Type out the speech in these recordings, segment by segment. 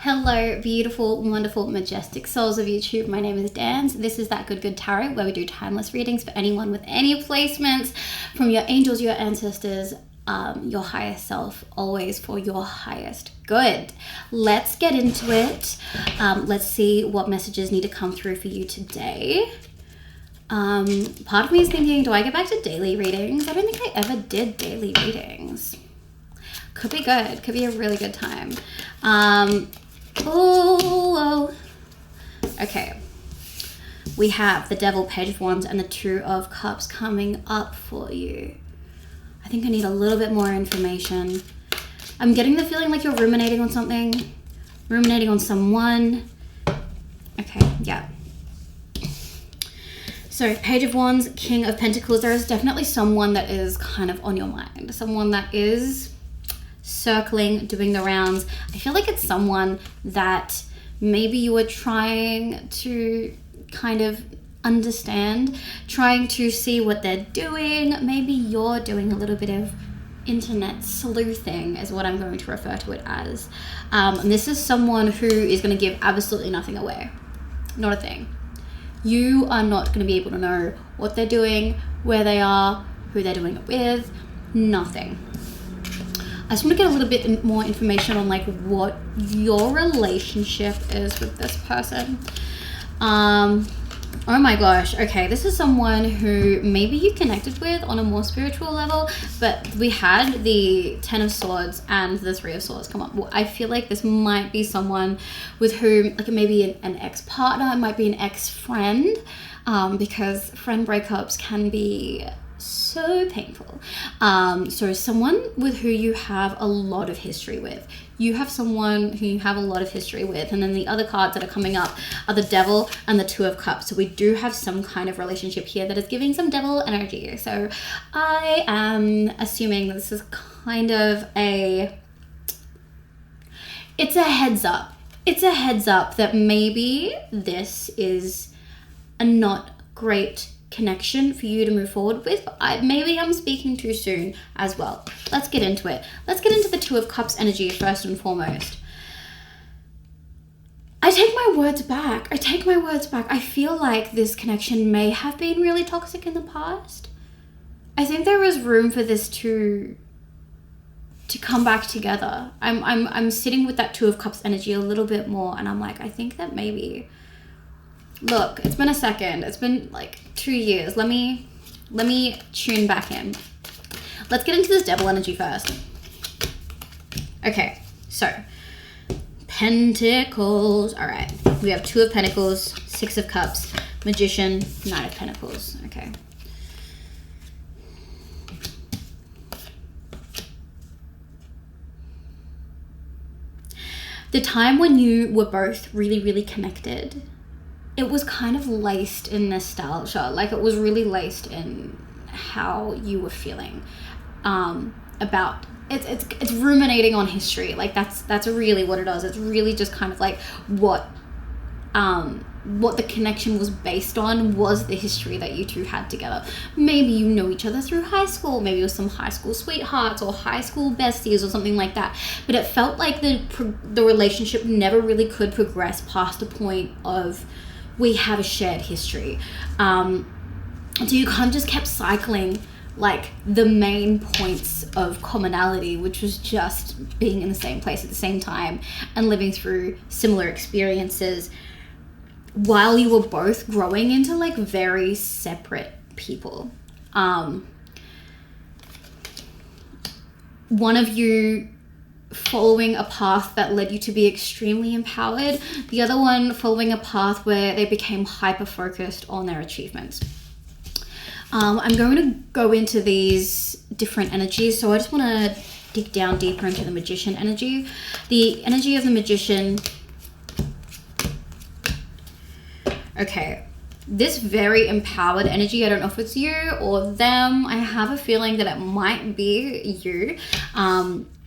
Hello, beautiful, wonderful, majestic souls of YouTube. My name is Dans. This is That Good Tarot, where we do timeless readings for anyone with any placements from your angels, your ancestors, your higher self, always for your highest good. Let's get into it. Let's see what messages need to come through for you today. Part of me is thinking, do I get back to daily readings? I don't think I ever did daily readings. Could be good. Could be a really good time. Okay. We have the Devil, Page of Wands, and the Two of Cups coming up for you. I think I need a little bit more information. I'm getting the feeling like you're ruminating on something. Ruminating on someone. Okay, yeah. So, Page of Wands, King of Pentacles. There is definitely someone that is kind of on your mind. Someone that is circling, doing the rounds. I feel like it's someone that maybe you were trying to kind of understand, trying to see what they're doing. Maybe you're doing a little bit of internet sleuthing is what I'm going to refer to it as. And this is someone who is going to give absolutely nothing away. Not a thing. You are not going to be able to know what they're doing, where they are, who they're doing it with, nothing. I just want to get a little bit more information on like what your relationship is with this person. Oh my gosh. Okay, this is someone who maybe you connected with on a more spiritual level, but we had the Ten of Swords and the Three of Swords come up. Well, I feel like this might be someone with whom, like maybe an ex-partner, it might be an ex-friend, because friend breakups can be so painful. So someone with who you have a lot of history with. You have someone who you have a lot of history with, and then the other cards that are coming up are the Devil and the Two of Cups. So we do have some kind of relationship here that is giving some devil energy. So I am assuming this is kind of it's a heads up. It's a heads up that maybe this is a not great connection for you to move forward with. Maybe I'm speaking too soon as well. Let's get into it. Let's get into the Two of Cups energy first and foremost. I take my words back. I feel like this connection may have been really toxic in the past. I think there is room for this to come back together. I'm sitting with that Two of Cups energy a little bit more, and I'm like, I think that maybe, look, it's been a second. It's been like 2 years. Let me tune back in. Let's get into this Devil energy first. Okay, so Pentacles. All right, we have Two of Pentacles, Six of Cups, Magician, Knight of Pentacles. Okay. The time when you were both really, really connected, it was kind of laced in nostalgia. Like it was really laced in how you were feeling about it's ruminating on history. Like that's really what it is. It's really just kind of like what the connection was based on was the history that you two had together. Maybe you know each other through high school. Maybe it was some high school sweethearts or high school besties or something like that. But it felt like the relationship never really could progress past the point of we have a shared history. So you kind of just kept cycling like the main points of commonality, which was just being in the same place at the same time and living through similar experiences while you were both growing into like very separate people. One of you following a path that led you to be extremely empowered, the other one following a path where they became hyper-focused on their achievements. I'm going to go into these different energies, so I just want to dig down deeper into the Magician energy. The energy of the Magician. Okay, this very empowered energy, I don't know if it's you or them. I have a feeling that it might be you.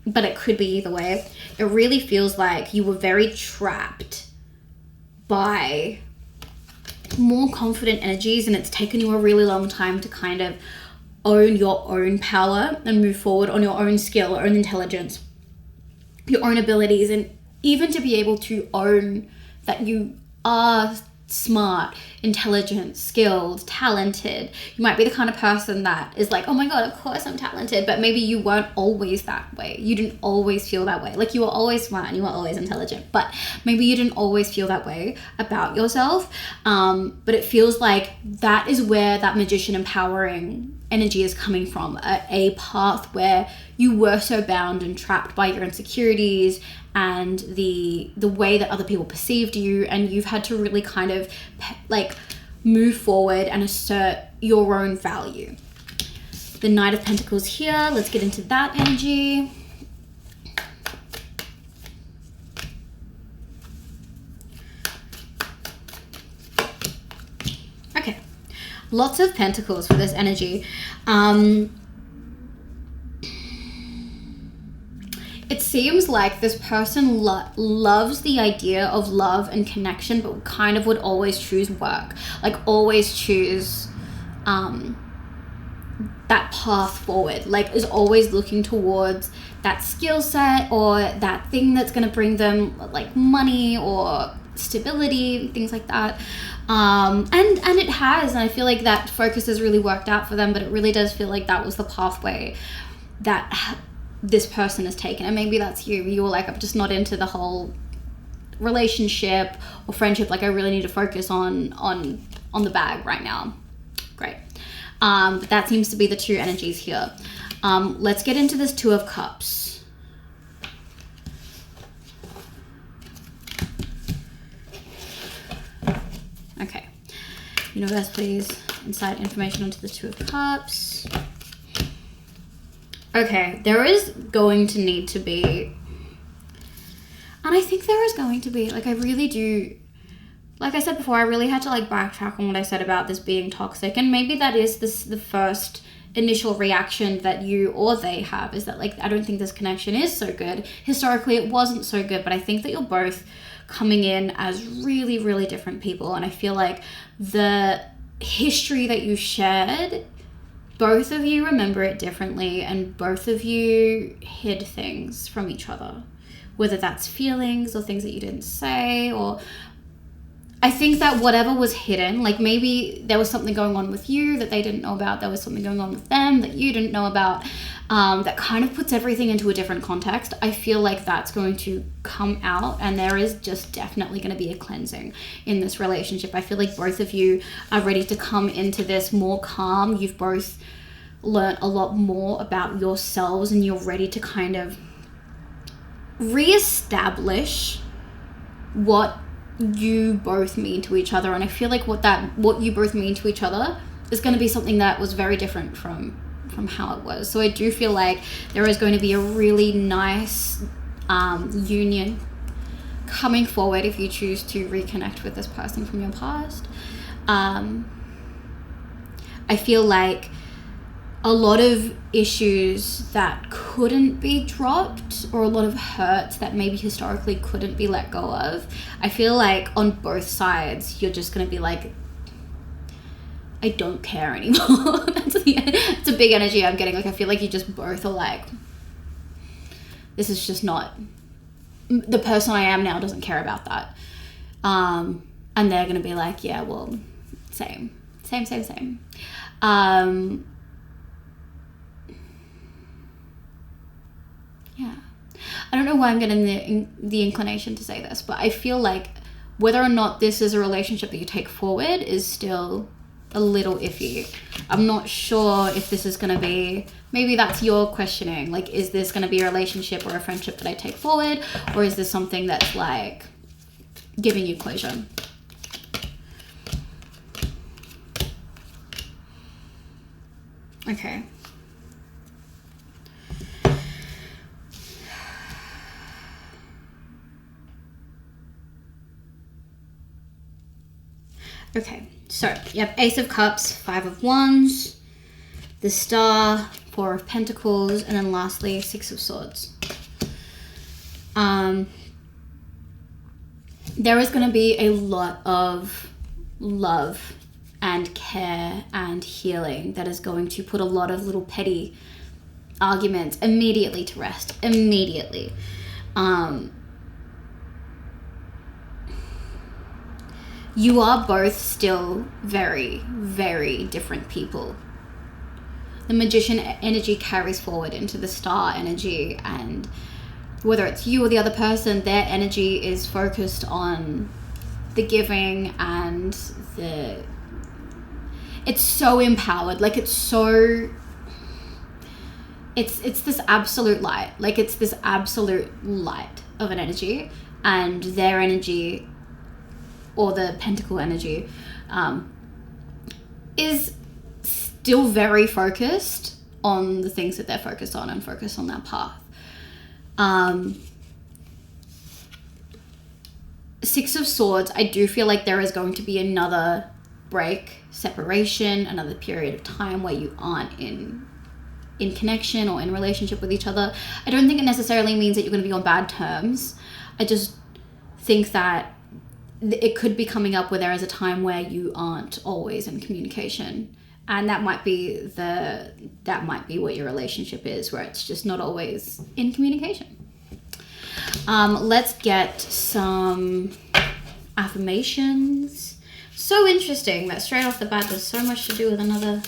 But it could be either way. It really feels like you were very trapped by more confident energies, and it's taken you a really long time to kind of own your own power and move forward on your own skill, own intelligence, your own abilities, and even to be able to own that you are smart, intelligent, skilled, talented. You might be the kind of person that is like, oh my God, of course I'm talented, but maybe you weren't always that way. You didn't always feel that way. Like, you were always smart and you were always intelligent, but maybe you didn't always feel that way about yourself. But it feels like that is where that magician empowering energy is coming from, a path where you were so bound and trapped by your insecurities and the way that other people perceived you, and you've had to really kind of like move forward and assert your own value. The Knight of Pentacles here, let's get into that energy. Okay, lots of Pentacles for this energy. It seems like this person loves the idea of love and connection, but kind of would always choose work, like always choose that path forward, like is always looking towards that skill set or that thing that's going to bring them like money or stability, things like that. And it has, and I feel like that focus has really worked out for them, but it really does feel like that was the pathway that this person has taken. And maybe that's you were like, I'm just not into the whole relationship or friendship, like I really need to focus on the bag right now. Great. But that seems to be the two energies here. Let's get into this Two of Cups. Okay, universe, please insight information onto the Two of Cups. Okay, there is going to need to be, and I think there is going to be, like, I really do, like I said before, I really had to like backtrack on what I said about this being toxic, and maybe that is the first initial reaction that you or they have, is that like, I don't think this connection is so good. Historically, it wasn't so good, but I think that you're both coming in as really, really different people, and I feel like the history that you shared, both of you remember it differently, and both of you hid things from each other, whether that's feelings or things that you didn't say, or I think that whatever was hidden, like maybe there was something going on with you that they didn't know about, there was something going on with them that you didn't know about, that kind of puts everything into a different context. I feel like that's going to come out, and there is just definitely going to be a cleansing in this relationship. I feel like both of you are ready to come into this more calm. You've both learned a lot more about yourselves, and you're ready to kind of reestablish what you both mean to each other. And I feel like what you both mean to each other is going to be something that was very different from how it was. So I do feel like there is going to be a really nice union coming forward if you choose to reconnect with this person from your past. I feel like a lot of issues that couldn't be dropped, or a lot of hurts that maybe historically couldn't be let go of, I feel like on both sides you're just going to be like, I don't care anymore. It's a big energy I'm getting. Like, I feel like you just both are like, this is just not, the person I am now doesn't care about that. And they're going to be like, yeah, well, same. Yeah. I don't know why I'm getting the inclination to say this, but I feel like whether or not this is a relationship that you take forward is still a little iffy. I'm not sure if this is going to be, maybe that's your questioning, like, is this going to be a relationship or a friendship that I take forward, or is this something that's like giving you closure? Okay. Okay, so you have Ace of Cups, Five of Wands, the Star, Four of Pentacles, and then lastly, Six of Swords. There is going to be a lot of love and care and healing that is going to put a lot of little petty arguments immediately to rest. Immediately. you are both still very, very different people. The Magician energy carries forward into the Star energy, and whether it's you or the other person, their energy is focused on the giving and it's so empowered. Like, it's this absolute light. Like, it's this absolute light of an energy, and their energy, or the Pentacle energy, is still very focused on the things that they're focused on and focused on that path. Six of Swords, I do feel like there is going to be another break, separation, another period of time where you aren't in connection or in relationship with each other. I don't think it necessarily means that you're going to be on bad terms. I just think that it could be coming up where there is a time where you aren't always in communication, and that might be what your relationship is, where it's just not always in communication. Let's get some affirmations. So interesting that straight off the bat there's so much to do with another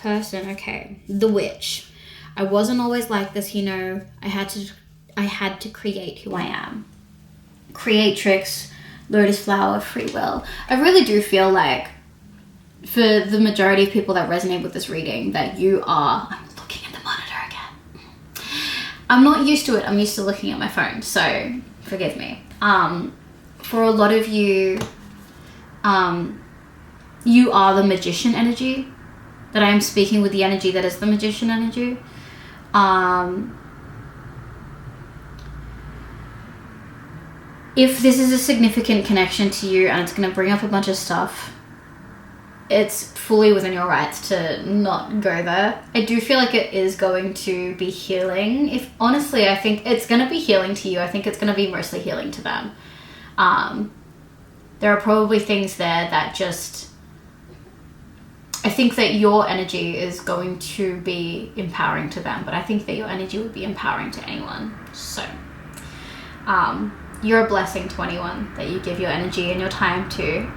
person. Okay, the Witch. I wasn't always like this, I had to create who I am. Creatrix, Lotus Flower, Free Will. I really do feel like, for the majority of people that resonate with this reading, that you are... I'm looking at the monitor again. I'm not used to it. I'm used to looking at my phone, so forgive me. For a lot of you, you are the Magician energy. That I am speaking with the energy that is the Magician energy. If this is a significant connection to you and it's going to bring up a bunch of stuff, it's fully within your rights to not go there. I do feel like it is going to be healing. Honestly, I think it's going to be healing to you. I think it's going to be mostly healing to them. There are probably things there that just... I think that your energy is going to be empowering to them, but I think that your energy would be empowering to anyone. So, you're a blessing to anyone that you give your energy and your time to.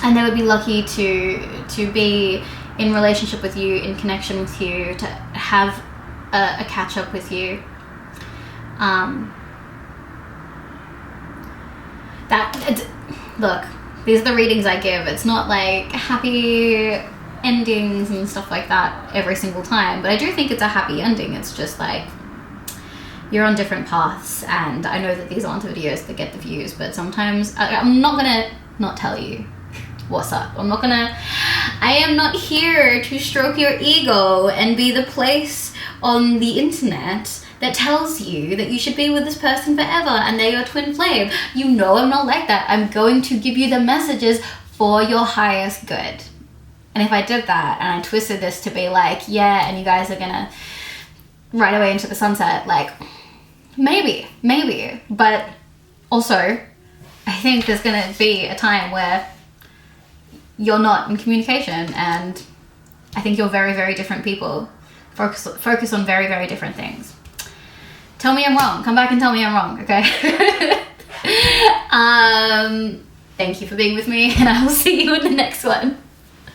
And they would be lucky to be in relationship with you, in connection with you, to have a catch up with you. Look, these are the readings I give. It's not like happy endings and stuff like that every single time, but I do think it's a happy ending. It's just like, you're on different paths, and I know that these aren't the videos that get the views, but sometimes I'm not gonna not tell you what's up. I am not here to stroke your ego and be the place on the internet that tells you that you should be with this person forever and they're your twin flame. You know I'm not like that. I'm going to give you the messages for your highest good. And if I did that and I twisted this to be like, yeah, and you guys are gonna right away into the sunset, like, maybe. But also, I think there's gonna be a time where you're not in communication, and I think you're very, very different people. Focus on very, very different things. Tell me I'm wrong. Come back and tell me I'm wrong, okay? Thank you for being with me, and I will see you in the next one.